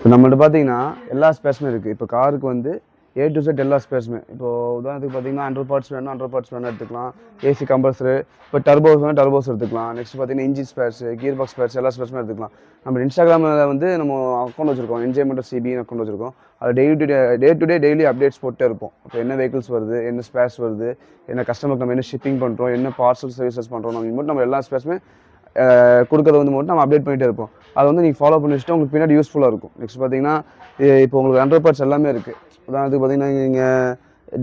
இப்போ நம்மள்ட்ட பார்த்தீங்கன்னா எல்லா ஸ்பேஸுமே இருக்குது. இப்போ காருக்கு வந்து ஏ டு செட் எல்லா ஸ்பேஸுமே. இப்போ உதாரணத்துக்கு பார்த்தீங்கன்னா 100 பார்ட்ஸ் வேணும்னா 100 பார்ட்ஸ் வேணா எடுத்துக்கலாம். ஏசி கம்ப்ரஸரு, இப்போ டர்போஸ் வேணா டர்போஸ் எடுத்துக்கலாம். நெக்ஸ்ட் பார்த்தீங்கன்னா engine spares, gear box spares எல்லா ஸ்பேஸுமே எடுத்துக்கலாம். நம்ம இன்ஸ்டாகிராமில் வந்து நம்ம அக்கௌண்ட் வச்சிருக்கோம். என்ஜாய்மெண்ட் சிபின்னு அக்கௌண்ட் வச்சிருக்கோம். அது டெய்லி அப்டேட்ஸ் போட்டே இருப்போம். இப்போ என்ன வெஹிக்கிள்ஸ் வருது, என்ன ஸ்பேர்ஸ் வருது, என்ன கஸ்டமருக்கு நம்ம என்ன ஷிப்பிங் பண்ணுறோம், என்ன பார்சல் சர்வீசஸ் பண்ணுறோம், நம்ம எல்லா ஸ்பேஸுமே கொடுக்கறத வந்து மட்டும் நம்ம அப்டேட் பண்ணிகிட்டே இருப்போம். அதை வந்து நீங்கள் ஃபாலோ பண்ணி வச்சுட்டு உங்களுக்கு பின்னாடி யூஸ்ஃபுல்லாக இருக்கும். நெக்ஸ்ட் பார்த்தீங்கன்னா இப்போ உங்களுக்கு 100 பார்ட்ஸ் எல்லாமே இருக்குது. உதாரணத்துக்கு பார்த்தீங்கன்னா இங்கே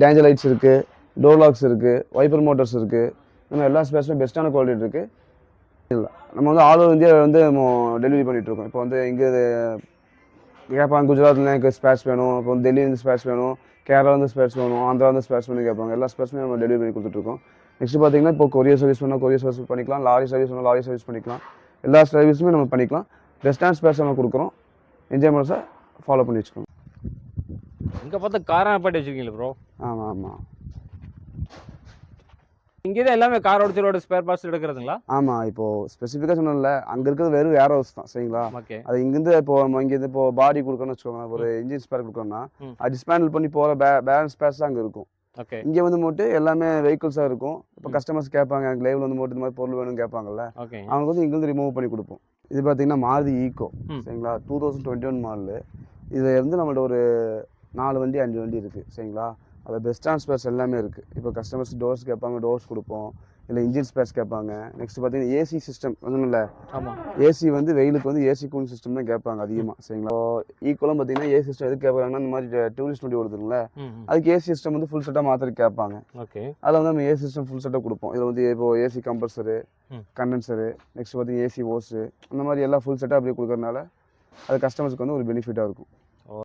டேஞ்சர் லைட்ஸ் இருக்குது, டோர் லாக்ஸ் இருக்குது, வைப்பர் மோட்டர்ஸ் இருக்குது. நம்ம எல்லா ஸ்பேஸுமே பெஸ்ட்டான குவாலிட்டி இருக்குது. இல்லை நம்ம வந்து ஆல் ஓவர் இந்தியா வந்து நம்ம டெலிவரி பண்ணிகிட்ருக்கோம். இப்போ வந்து இங்கே கேட்பாங்க, குஜராத்தில் எனக்கு ஸ்பேர்ஸ் வேணும், இப்போ வந்து டெல்லியிலேருந்து ஸ்பேர்ஸ் வேணும், கேரளாலேருந்து ஸ்பேர்ஸ் வேணும், ஆந்திராவிலேருந்து ஸ்பேர்ஸ் வேணும் கேட்பாங்க. எல்லா ஸ்பேஸுமே நம்ம டெலிவரி பண்ணி கொடுத்துட்ருக்கோம். நெக்ஸ்ட் பார்த்தீங்கன்னா இப்போ கொரியர் சர்வீஸ் வேணால் கொரியர் சர்வீஸ் பண்ணிக்கலாம், லாரி சர்வீஸ் வேணால் லாரி சர்வீஸ் பண்ணிக்கலாம். எல்லா சர்வீஸுமே நம்ம பண்ணிக்கலாம். பெஸ்ட்டான ஸ்பேர்ஸ் நம்ம கொடுக்குறோம். என்ஜாய்மெண்ட்ஸை ஃபாலோ பண்ணி வச்சுக்கோங்க. இங்கே பார்த்தா காராக பாட்டி வச்சுருக்கீங்களா ப்ரோ? ஆமாம் ஆமாம். இங்கே தான் எல்லாமே காரோட ஸ்பேர் பார்ட்ஸ் எடுக்கிறதுங்களா? ஆமாம். இப்போது ஸ்பெசிஃபிக்காக சொன்னோம்ல, அங்கே இருக்கிறது வெறும் வேர் ஹவுஸ் தான். சரிங்களா? ஓகே. அது இங்கேருந்து இப்போ நம்ம இங்கேருந்து இப்போ பாடி கொடுக்கணும்னு வச்சுக்கோங்க, ஒரு இன்ஜின் ஸ்பேர் கொடுக்கணும்னா அது டிஸ்மேண்டில் பண்ணி போகிற பேலன்ஸ் ஸ்பேர்ஸ் தான் அங்கே இருக்கும். ஓகே. இங்கே வந்து மட்டும் எல்லாமே வெஹிக்கிள்ஸாக இருக்கும். இப்போ கஸ்டமர்ஸ் கேட்பாங்க, எனக்கு லைவ்ல வந்து மட்டும் இந்த மாதிரி பொருள் வேணும்னு கேட்பாங்கல்ல, ஓகே. அவங்களுக்கு வந்து இங்கேருந்து ரிமூவ் பண்ணி கொடுப்போம். இது பார்த்தீங்கன்னா மாருதி ஈக்கோ. சரிங்களா? 2021 மாடலு. இதில் வந்து நம்மள்ட்ட ஒரு 4 வண்டி 5 வண்டி இருக்குது. சரிங்களா? அதில் பெஸ்ட்டான ஸ்பேர்ஸ் எல்லாமே இருக்குது. இப்போ கஸ்டமர்ஸ் டோர்ஸ் கேட்பாங்க, டோர்ஸ் கொடுப்போம். இல்லை இன்ஜின் ஸ்பேர்ஸ் கேட்பாங்க. நெக்ஸ்ட் பார்த்தீங்கன்னா ஏசி சிஸ்டம் ஒன்றும் ஆமாம். ஏசி வந்து வெயிலுக்கு வந்து ஏசி கூலிங் சிஸ்டம் தான் கேட்பாங்க அதிகமாக. சரிங்களா? ஈக்குவலாக பார்த்தீங்கன்னா ஏசி சிஸ்டம் எதுக்கு கேட்பாங்கன்னா, இந்த மாதிரி டூரிஸ்ட் வண்டி ஓடுதுங்களே, அதுக்கு ஏசி சிஸ்டம் வந்து ஃபுல் செட்டாக மாத்திரக்கு கேட்பாங்க. ஓகே. அதில் வந்து நம்ம ஏசி சிஸ்டம் ஃபுல் செட்டாக கொடுப்போம். இதில் வந்து இப்போ ஏசி கம்ப்ரஸரு, கண்டென்சரு, நெக்ஸ்ட் பார்த்தீங்கன்னா ஏசி ஓஸு, அந்த மாதிரி எல்லாம் ஃபுல் செட்டாக அப்படியே கொடுக்கறதுனால அது கஸ்டமர்ஸ்க்கு வந்து ஒரு பெனிஃபிட்டாக இருக்கும்.